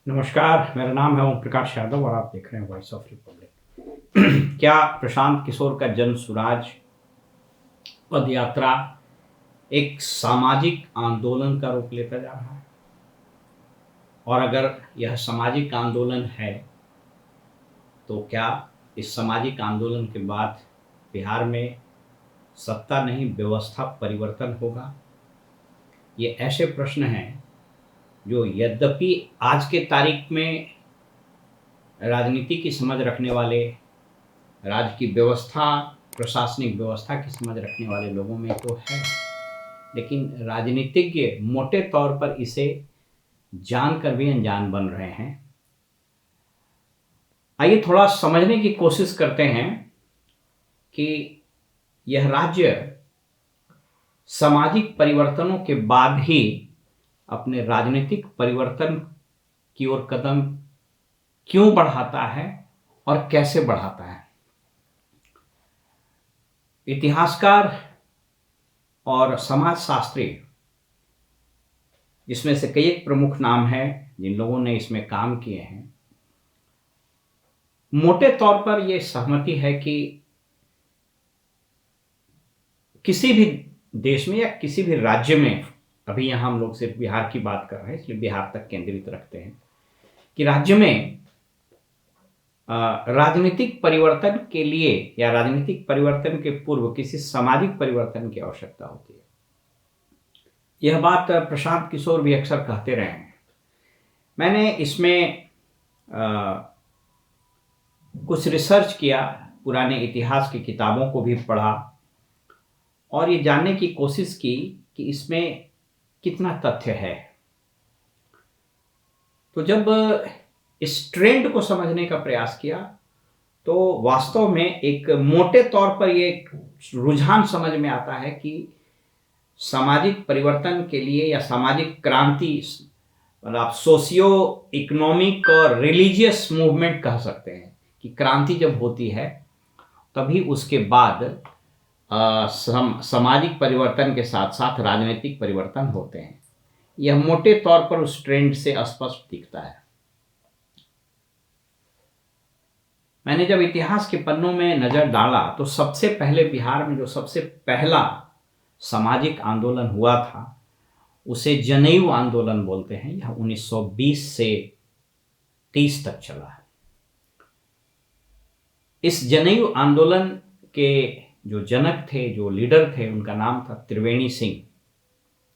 नमस्कार, मेरा नाम है ओम प्रकाश यादव और आप देख रहे हैं वॉइस ऑफ रिपब्लिक। क्या प्रशांत किशोर का जन सुराज पद यात्रा एक सामाजिक आंदोलन का रूप लेता जा रहा है? और अगर यह सामाजिक आंदोलन है, तो क्या इस सामाजिक आंदोलन के बाद बिहार में सत्ता नहीं व्यवस्था परिवर्तन होगा? ये ऐसे प्रश्न हैं जो यद्यपि आज के तारीख में राजनीति की समझ रखने वाले, राज्य की व्यवस्था, प्रशासनिक व्यवस्था की समझ रखने वाले लोगों में तो है, लेकिन राजनीतिज्ञ मोटे तौर पर इसे जानकर भी अनजान बन रहे हैं। आइए थोड़ा समझने की कोशिश करते हैं कि यह राज्य सामाजिक परिवर्तनों के बाद ही अपने राजनीतिक परिवर्तन की ओर कदम क्यों बढ़ाता है और कैसे बढ़ाता है। इतिहासकार और समाजशास्त्री, जिसमें से कई एक प्रमुख नाम हैं जिन लोगों ने इसमें काम किए हैं, मोटे तौर पर यह सहमति है कि किसी भी देश में या किसी भी राज्य में, अभी यहाँ हम लोग सिर्फ बिहार की बात कर रहे हैं इसलिए बिहार तक केंद्रित रखते हैं, कि राज्य में राजनीतिक परिवर्तन के लिए या राजनीतिक परिवर्तन के पूर्व किसी सामाजिक परिवर्तन की आवश्यकता होती है। यह बात प्रशांत किशोर भी अक्सर कहते रहे हैं। मैंने इसमें कुछ रिसर्च किया, पुराने इतिहास की किताबों को भी पढ़ा और ये जानने की कोशिश की कि इसमें कितना तथ्य है। तो जब इस ट्रेंड को समझने का प्रयास किया तो वास्तव में एक मोटे तौर पर ये रुझान समझ में आता है कि सामाजिक परिवर्तन के लिए या सामाजिक क्रांति, मतलब आप सोशियो इकोनॉमिक और रिलीजियस मूवमेंट कह सकते हैं, कि क्रांति जब होती है तभी उसके बाद सामाजिक परिवर्तन के साथ साथ राजनीतिक परिवर्तन होते हैं। यह मोटे तौर पर उस ट्रेंड से स्पष्ट दिखता है। मैंने जब इतिहास के पन्नों में नज़र डाला तो सबसे पहले बिहार में जो सबसे पहला सामाजिक आंदोलन हुआ था उसे जनेऊ आंदोलन बोलते हैं। यह 1920 से 30 तक चला है। इस जनेऊ आंदोलन के जो जनक थे, जो लीडर थे, उनका नाम था त्रिवेणी सिंह।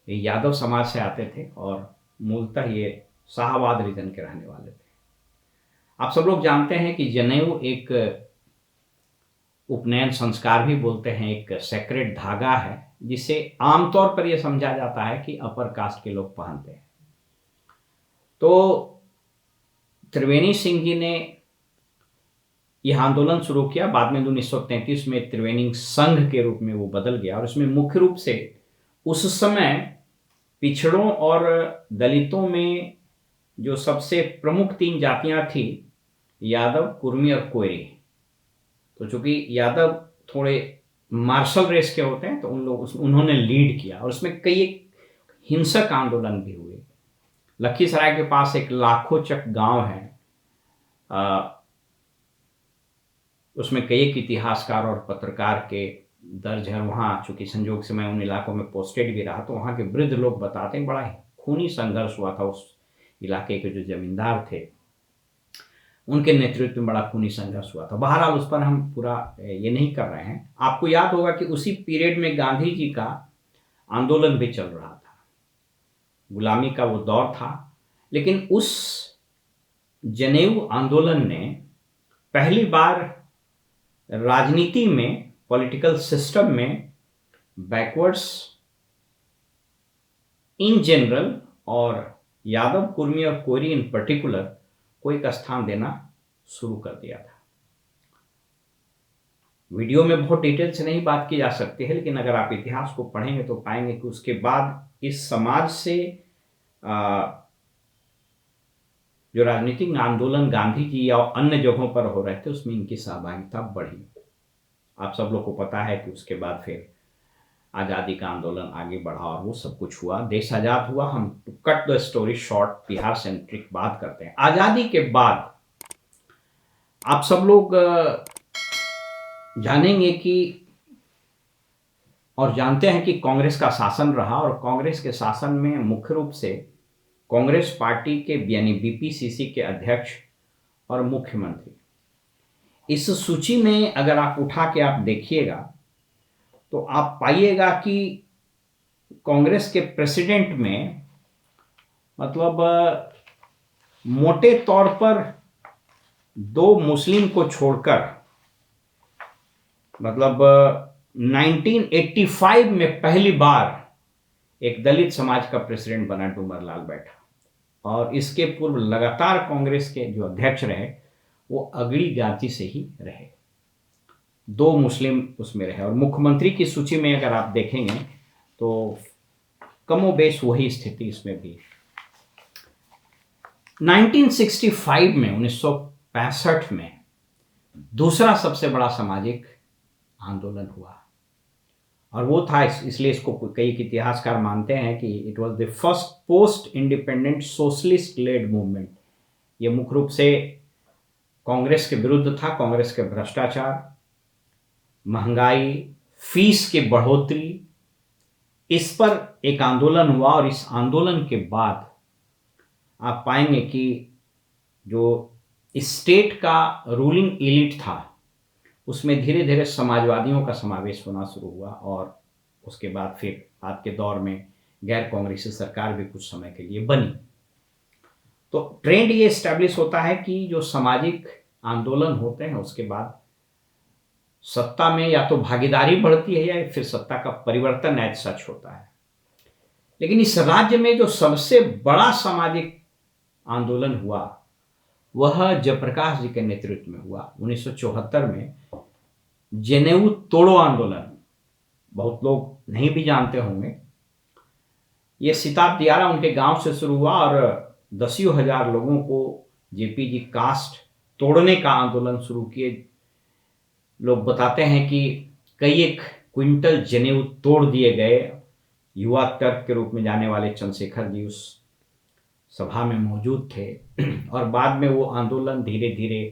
ये यादव समाज से आते थे और मूलतः ये शाहाबाद रीजन के रहने वाले थे। आप सब लोग जानते हैं कि जनेऊ एक उपनयन संस्कार भी बोलते हैं, एक सेक्रेट धागा है जिसे आमतौर पर यह समझा जाता है कि अपर कास्ट के लोग पहनते हैं। तो त्रिवेणी सिंह जी ने यह आंदोलन शुरू किया। बाद में 1933 में त्रिवेणी संघ के रूप में वो बदल गया और इसमें मुख्य रूप से उस समय पिछड़ों और दलितों में जो सबसे प्रमुख 3 जातियां थी, यादव, कुर्मी और कोयरी। तो चूंकि यादव थोड़े मार्शल रेस के होते हैं तो उन्होंने लीड किया और उसमें कई हिंसक आंदोलन भी हुए। लखीसराय के पास एक लाखोचक गांव है, उसमें कई एक इतिहासकार और पत्रकार के दर्ज है। वहाँ चूंकि संयोग से मैं उन इलाकों में पोस्टेड भी रहा तो वहाँ के वृद्ध लोग बताते हैं बड़ा खूनी संघर्ष हुआ था। उस इलाके के जो जमींदार थे उनके नेतृत्व में बड़ा खूनी संघर्ष हुआ था। बहरहाल उस पर हम पूरा ये नहीं कर रहे हैं। आपको याद होगा कि उसी पीरियड में गांधी जी का आंदोलन भी चल रहा था, गुलामी का वो दौर था। लेकिन उस जनेऊ आंदोलन ने पहली बार राजनीति में, पॉलिटिकल सिस्टम में बैकवर्ड्स इन जनरल और यादव, कुर्मी और कोयरी इन पर्टिकुलर को एक स्थान देना शुरू कर दिया था। वीडियो में बहुत डिटेल से नहीं बात की जा सकती है, लेकिन अगर आप इतिहास को पढ़ेंगे तो पाएंगे कि उसके बाद इस समाज से जो राजनीतिक आंदोलन गांधी जी या अन्य जगहों पर हो रहे थे उसमें इनकी सहभागिता बढ़ी। आप सब लोग को पता है कि उसके बाद फिर आज़ादी का आंदोलन आगे बढ़ा और वो सब कुछ हुआ, देश आज़ाद हुआ। हम cut the story short Bihar centric बात करते हैं। आज़ादी के बाद आप सब लोग जानेंगे कि और जानते हैं कि कांग्रेस का शासन रहा, और कांग्रेस के शासन में मुख्य रूप से कांग्रेस पार्टी के यानी बीपीसीसी के अध्यक्ष और मुख्यमंत्री, इस सूची में अगर आप उठा के आप देखिएगा तो आप पाइएगा कि कांग्रेस के प्रेसिडेंट में मतलब मोटे तौर पर 2 मुस्लिम को छोड़कर मतलब 1985 में पहली बार एक दलित समाज का प्रेसिडेंट बना डूमरलाल बैठा, और इसके पूर्व लगातार कांग्रेस के जो अध्यक्ष रहे वो अगड़ी जाति से ही रहे, 2 मुस्लिम उसमें रहे। और मुख्यमंत्री की सूची में अगर आप देखेंगे तो कमोबेश वही स्थिति इसमें भी। 1965 में 1965 में दूसरा सबसे बड़ा सामाजिक आंदोलन हुआ, और वो था इसलिए इसको कई इतिहासकार मानते हैं कि it was the first post independent socialist led movement. ये मुख्य रूप से कांग्रेस के विरुद्ध था, कांग्रेस के भ्रष्टाचार, महंगाई, फीस की बढ़ोतरी, इस पर एक आंदोलन हुआ। और इस आंदोलन के बाद आप पाएंगे कि जो स्टेट का रूलिंग एलिट था उसमें धीरे धीरे समाजवादियों का समावेश होना शुरू हुआ, और उसके बाद फिर आज के दौर में गैर कांग्रेसी सरकार भी कुछ समय के लिए बनी। तो ट्रेंड ये एस्टैब्लिश होता है कि जो सामाजिक आंदोलन होते हैं उसके बाद सत्ता में या तो भागीदारी बढ़ती है या फिर सत्ता का परिवर्तन एज सच होता है। लेकिन इस राज्य में जो सबसे बड़ा सामाजिक आंदोलन हुआ वह जयप्रकाश जी के नेतृत्व में हुआ 1974 में, जनेऊ तोड़ो आंदोलन। बहुत लोग नहीं भी जानते होंगे, ये सिताब दियारा उनके गांव से शुरू हुआ और दसियों हजार लोगों को जेपी जी कास्ट तोड़ने का आंदोलन शुरू किए। लोग बताते हैं कि कई एक क्विंटल जनेऊ तोड़ दिए गए। युवा टर्क के रूप में जाने वाले चंद्रशेखर जी उस सभा में मौजूद थे, और बाद में वो आंदोलन धीरे धीरे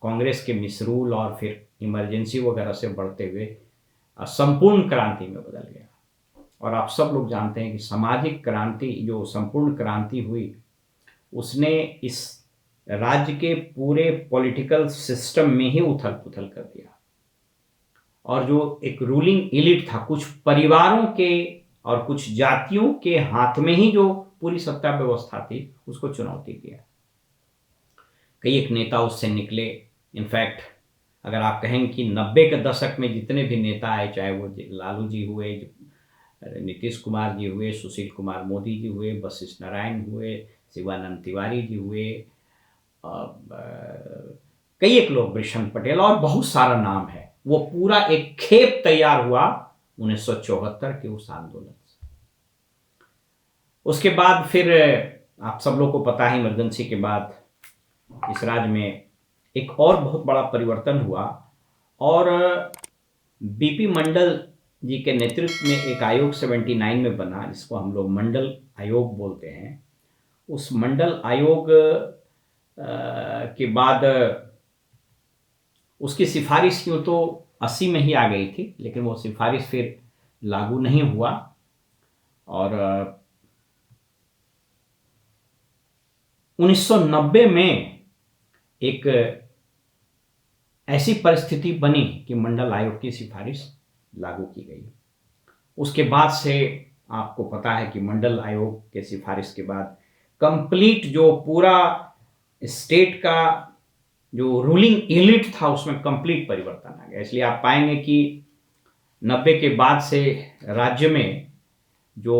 कांग्रेस के मिसरूल और फिर इमरजेंसी वगैरह से बढ़ते हुए संपूर्ण क्रांति में बदल गया। और आप सब लोग जानते हैं कि सामाजिक क्रांति, जो संपूर्ण क्रांति हुई, उसने इस राज्य के पूरे पॉलिटिकल सिस्टम में ही उथल पुथल कर दिया। और जो एक रूलिंग एलिट था, कुछ परिवारों के और कुछ जातियों के हाथ में ही जो पूरी सत्ता व्यवस्था थी, उसको चुनौती दिया। कई एक नेता उससे निकले। इनफैक्ट अगर आप कहें कि 90 के दशक में जितने भी नेता आए, चाहे वो लालू जी हुए, नीतीश कुमार जी हुए, सुशील कुमार मोदी जी हुए, वशिष्ठ नारायण हुए, शिवानंद तिवारी जी हुए, कई एक लोग, वृषण पटेल और बहुत सारा नाम है, वो पूरा एक खेप तैयार हुआ 1974 के उस आंदोलन से। उसके बाद फिर आप सब लोग को पता है, इमरजेंसी के बाद इस राज्य में एक और बहुत बड़ा परिवर्तन हुआ, और बीपी मंडल जी के नेतृत्व में एक आयोग 79 में बना, जिसको हम लोग मंडल आयोग बोलते हैं। उस मंडल आयोग के बाद उसकी सिफारिश क्यों तो 80 में ही आ गई थी, लेकिन वो सिफारिश फिर लागू नहीं हुआ। और 1990 में एक ऐसी परिस्थिति बनी कि मंडल आयोग की सिफारिश लागू की गई। उसके बाद से आपको पता है कि मंडल आयोग के सिफारिश के बाद कंप्लीट जो पूरा स्टेट का जो रूलिंग एलिट था उसमें कंप्लीट परिवर्तन आ गया। इसलिए आप पाएंगे कि 90 के बाद से राज्य में जो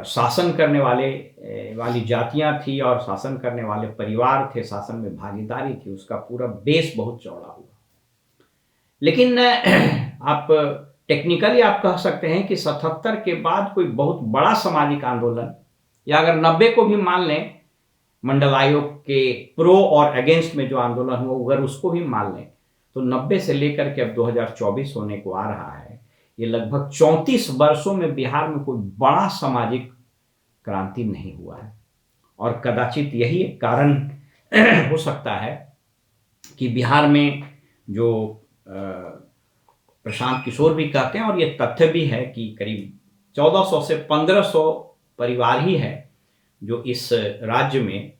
शासन करने वाली जातियां थी और शासन करने वाले परिवार थे, शासन में भागीदारी थी, उसका पूरा बेस बहुत चौड़ा हुआ। लेकिन आप टेक्निकली आप कह सकते हैं कि 77 के बाद कोई बहुत बड़ा सामाजिक आंदोलन, या अगर 90 को भी मान लें, मंडल आयोग के प्रो और अगेंस्ट में जो आंदोलन हुआ, अगर उसको भी मान लें, तो 90 से लेकर के अब 2024 होने को आ रहा है, ये लगभग 34 वर्षों में बिहार में कोई बड़ा सामाजिक क्रांति नहीं हुआ है। और कदाचित यही एक कारण हो सकता है कि बिहार में जो प्रशांत किशोर भी कहते हैं, और ये तथ्य भी है कि करीब 1400 से 1500 परिवार ही है जो इस राज्य में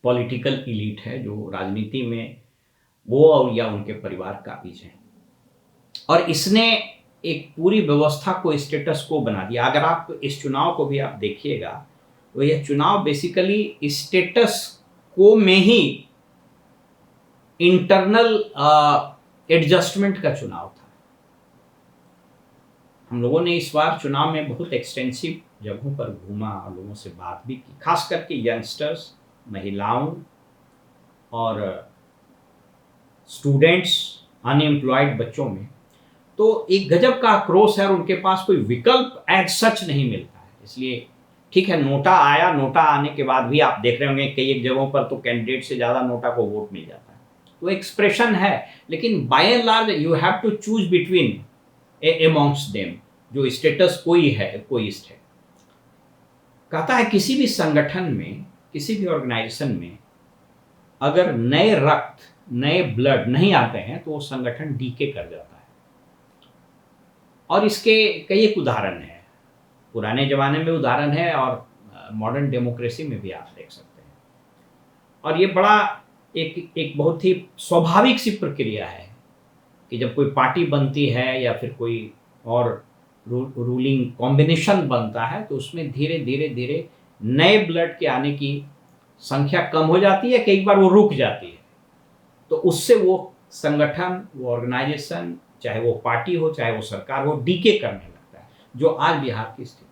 पॉलिटिकल इलीट है, जो राजनीति में वो और या उनके परिवार काबिज हैं। और इसने एक पूरी व्यवस्था को, स्टेटस को बना दिया। अगर आप इस चुनाव को भी आप देखिएगा तो यह चुनाव बेसिकली स्टेटस को में ही इंटरनल एडजस्टमेंट का चुनाव था। हम लोगों ने इस बार चुनाव में बहुत एक्सटेंसिव जगहों पर घूमा और लोगों से बात भी की, खास करके यंगस्टर्स, महिलाओं और स्टूडेंट्स, अनएम्प्लॉयड बच्चों में। तो एक गजब का आक्रोश है और उनके पास कोई विकल्प एज सच नहीं मिलता है। इसलिए ठीक है, नोटा आया, नोटा आने के बाद भी आप देख रहे होंगे कई एक जगहों पर तो कैंडिडेट से ज़्यादा नोटा को वोट मिल जाता है। तो एक्सप्रेशन है, लेकिन by and large you have to choose between amongst them, जो स्टेटस कोई है, कोई है। कहता है किसी भी संगठन में, किसी भी ऑर्गेनाइजेशन में अगर नए रक्त, नए ब्लड नहीं आते हैं तो वो संगठन डीके कर जाता है। और इसके कई एक उदाहरण हैं, पुराने जमाने में उदाहरण है और मॉडर्न डेमोक्रेसी में भी आप देख सकते हैं। और ये बड़ा एक बहुत ही स्वाभाविक सी प्रक्रिया है कि जब कोई पार्टी बनती है या फिर कोई और रूलिंग कॉम्बिनेशन बनता है तो उसमें धीरे धीरे धीरे नए ब्लड के आने की संख्या कम हो जाती है, कई बार वो रुक जाती है। तो उससे वो संगठन, वो ऑर्गेनाइजेशन, चाहे वो पार्टी हो चाहे वो सरकार हो, डीके करने लगता है, जो आज बिहार की स्थिति है।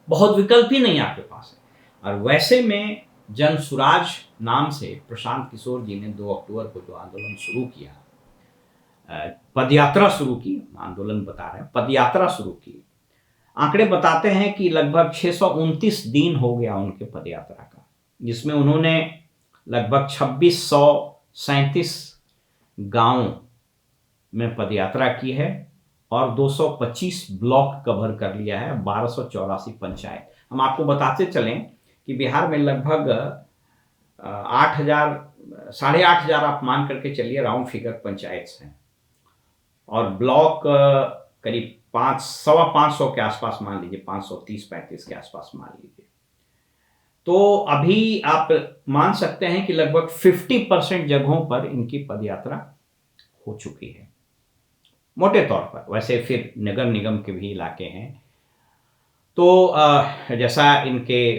बहुत विकल्प ही नहीं आपके पास है। और वैसे में जन सुराज नाम से प्रशांत किशोर जी ने 2 अक्टूबर को जो आंदोलन शुरू किया, पदयात्रा शुरू की, आंदोलन बता रहे हैं, पदयात्रा शुरू की। आंकड़े बताते हैं कि लगभग 629 दिन हो गया उनके पदयात्रा का, जिसमें उन्होंने लगभग 2637 गांव में पदयात्रा की है और 225 ब्लॉक कवर कर लिया है, 1284 पंचायत। हम आपको बताते चलें कि बिहार में लगभग 8,000, 8,500 आप मान करके चलिए, राउंड फिगर पंचायत हैं, और ब्लॉक करीब 500 के आसपास मान लीजिए, 530-35 के आसपास मान लीजिए। तो अभी आप मान सकते हैं कि लगभग 50% जगहों पर इनकी पदयात्रा हो चुकी है, मोटे तौर पर। वैसे फिर नगर निगम के भी इलाके हैं। तो जैसा इनके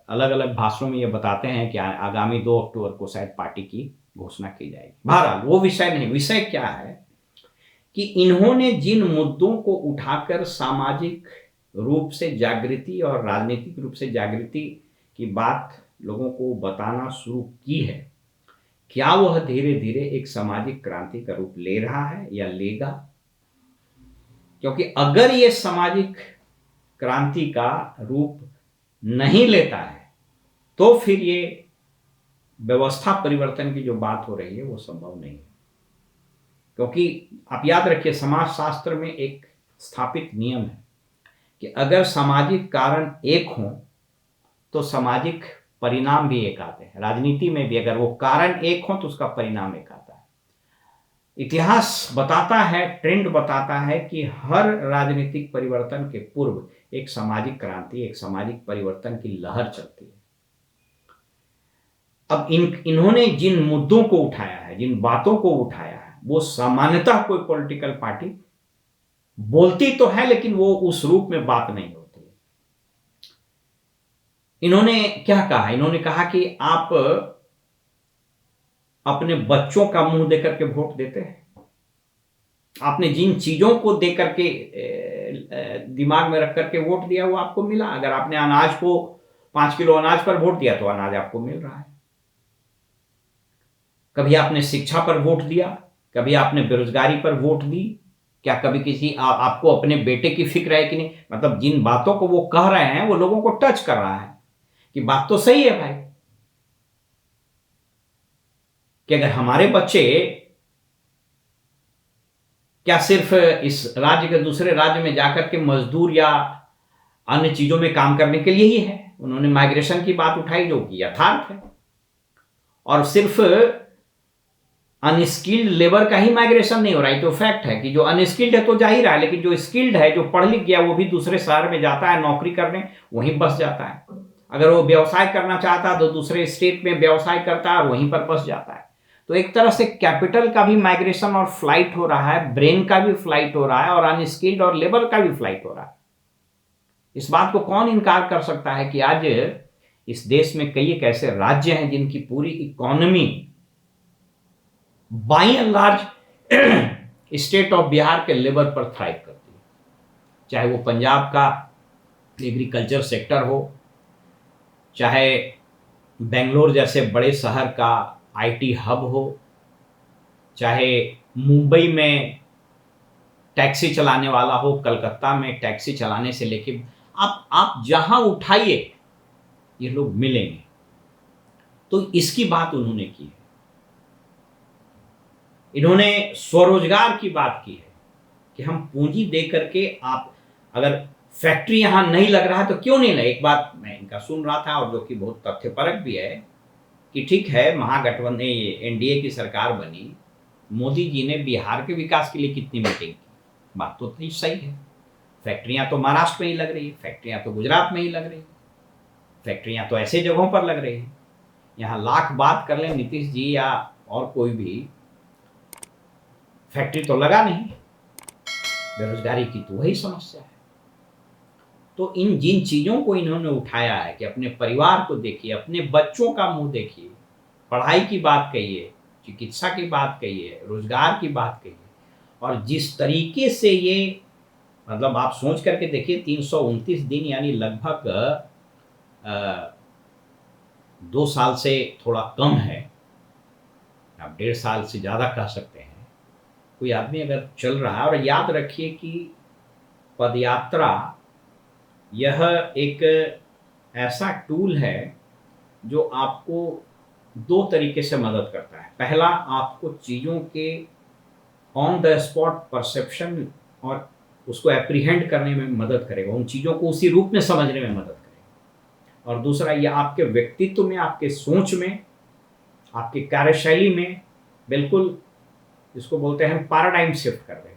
अलग अलग भाषणों में ये बताते हैं कि आगामी 2 अक्टूबर को शायद पार्टी की घोषणा की जाएगी। बहरहाल वो विषय नहीं, विषय क्या है कि इन्होंने जिन मुद्दों को उठाकर सामाजिक रूप से जागृति और राजनीतिक रूप से जागृति की बात लोगों को बताना शुरू की है, क्या वह धीरे धीरे एक सामाजिक क्रांति का रूप ले रहा है या लेगा? क्योंकि अगर ये सामाजिक क्रांति का रूप नहीं लेता है तो फिर ये व्यवस्था परिवर्तन की जो बात हो रही है वो संभव नहीं है। क्योंकि आप याद रखिए, समाजशास्त्र में एक स्थापित नियम है कि अगर सामाजिक कारण एक हो तो सामाजिक परिणाम भी एक आते हैं। राजनीति में भी अगर वो कारण एक हो तो उसका परिणाम एक आता है। इतिहास बताता है, ट्रेंड बताता है कि हर राजनीतिक परिवर्तन के पूर्व एक सामाजिक क्रांति, एक सामाजिक परिवर्तन की लहर चलती है। अब इन्होंने जिन मुद्दों को उठाया है, जिन बातों को उठाया है, वो सामान्यतः कोई पॉलिटिकल पार्टी बोलती तो है लेकिन वो उस रूप में बात नहीं होती है। इन्होंने क्या कहा? इन्होंने कहा कि आप अपने बच्चों का मुंह देकर के वोट देते हैं। आपने जिन चीजों को देकर के दिमाग में रख करके वोट दिया वो आपको मिला। अगर आपने अनाज को 5 किलो अनाज पर वोट दिया तो अनाज आपको मिल रहा है। कभी आपने शिक्षा पर वोट दिया, कभी आपने बेरोजगारी पर वोट दी, क्या कभी किसी आपको अपने बेटे की फिक्र है कि नहीं? मतलब जिन बातों को वो कह रहे हैं वो लोगों को टच कर रहा है कि बात तो सही है भाई, कि अगर हमारे बच्चे क्या सिर्फ इस राज्य के दूसरे राज्य में जाकर के मजदूर या अन्य चीजों में काम करने के लिए ही है? उन्होंने माइग्रेशन की बात उठाई जो कि यथार्थ है, और सिर्फ अनस्किल्ड लेबर का ही माइग्रेशन नहीं हो रहा है। तो फैक्ट है कि जो अनस्किल्ड है तो जा ही रहा है, लेकिन जो स्किल्ड है, जो पढ़ लिख गया, वो भी दूसरे शहर में जाता है नौकरी करने, वहीं बस जाता है। अगर वो व्यवसाय करना चाहता है तो दूसरे स्टेट में व्यवसाय करता है और वहीं पर बस जाता है। तो एक तरह से कैपिटल का भी माइग्रेशन और फ्लाइट हो रहा है, ब्रेन का भी फ्लाइट हो रहा है, और अनस्किल्ड और लेबर का भी फ्लाइट हो रहा है। इस बात को कौन इनकार कर सकता है कि आज इस देश में कई एक ऐसे राज्य हैं जिनकी पूरी economy by and large state of Bihar के लेबर पर थ्राइव करती है। चाहे वो पंजाब का एग्रीकल्चर सेक्टर हो, चाहे बेंगलोर जैसे बड़े शहर का आईटी हब हो, चाहे मुंबई में टैक्सी चलाने वाला हो, कलकत्ता में टैक्सी चलाने से लेके आप जहां उठाइए ये लोग मिलेंगे। तो इसकी बात उन्होंने की है। इन्होंने स्वरोजगार की बात की है कि हम पूंजी दे करके, आप अगर फैक्ट्री यहां नहीं लग रहा है तो क्यों नहीं लगे। एक बात मैं इनका सुन रहा था और जो कि बहुत तथ्यपरक भी है कि ठीक है, महागठबंधन एनडीए की सरकार बनी, मोदी जी ने बिहार के विकास के लिए कितनी मीटिंग की, बात तो इतनी सही है। फैक्ट्रियां तो महाराष्ट्र में ही लग रही है, फैक्ट्रियां तो गुजरात में ही लग रही है, फैक्ट्रियां तो ऐसे जगहों पर लग रही है। यहाँ लाख बात कर लें नीतीश जी या और कोई भी, फैक्ट्री तो लगा नहीं। बेरोजगारी की तो वही समस्या है। तो इन जिन चीजों को इन्होंने उठाया है कि अपने परिवार को देखिए, अपने बच्चों का मुंह देखिए, पढ़ाई की बात कहिए, चिकित्सा की बात कहिए, रोजगार की बात कहिए, और जिस तरीके से ये, मतलब आप सोच करके देखिए, 329 दिन यानी लगभग 2 साल से थोड़ा कम है, आप 1.5 साल से ज़्यादा कह सकते हैं, कोई आदमी अगर चल रहा है। और याद रखिए कि पदयात्रा यह एक ऐसा टूल है जो आपको 2 तरीके से मदद करता है। पहला, आपको चीज़ों के ऑन द स्पॉट परसेप्शन और उसको एप्रीहेंड करने में मदद करेगा, उन चीज़ों को उसी रूप में समझने में मदद करेगा। और दूसरा, ये आपके व्यक्तित्व में, आपके सोच में, आपकी कार्यशैली में बिल्कुल, जिसको बोलते हैं पैराडाइम शिफ्ट कर देगा।